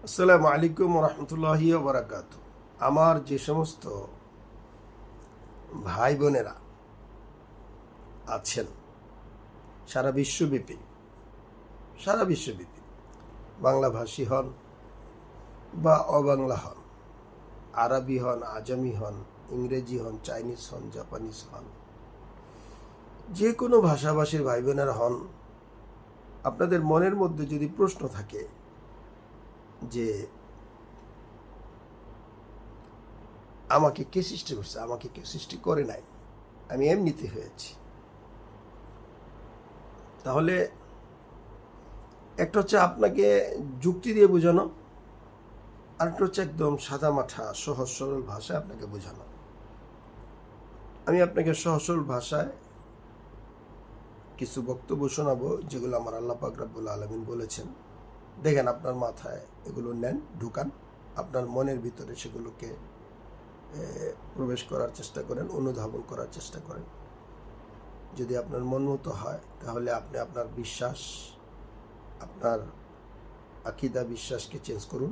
আসসালামু আলাইকুম রহমতুল্লাহি বারাকাত। আমার যে সমস্ত ভাই বোনেরা আছেন সারা বিশ্বব্যাপী বাংলাভাষী হন বা অবাংলা হন, আরবি হন, আজামি হন, ইংরেজি হন, চাইনিজ হন, জাপানিজ হন, যে কোনো ভাষাভাষীর ভাই বোনেরা হন, আপনাদের মনের মধ্যে যদি প্রশ্ন থাকে যে আমাকে কে সৃষ্টি করছে, আমাকে কেউ সৃষ্টি করে নাই, আমি এমনিতে হয়েছি, তাহলে একটা হচ্ছে আপনাকে যুক্তি দিয়ে বোঝানো, আরেকটা হচ্ছে একদম সাদামাঠা সহজ সরল ভাষায় আপনাকে বোঝানো। আমি আপনাকে সহজ সরল ভাষায় কিছু বক্তব্য শোনাবো যেগুলো আমার আল্লাহ পাক রব্বুল আলামিন বলেছেন। দেখেন, আপনার মাথায় এগুলো নেন, ঢুকান, আপনার মনের ভিতরে সেগুলোকে প্রবেশ করার চেষ্টা করেন, অনুধাবন করার চেষ্টা করেন। যদি আপনার মন মতো হয় তাহলে আপনি আপনার বিশ্বাস, আপনার আকীদা বিশ্বাসকে চেঞ্জ করুন।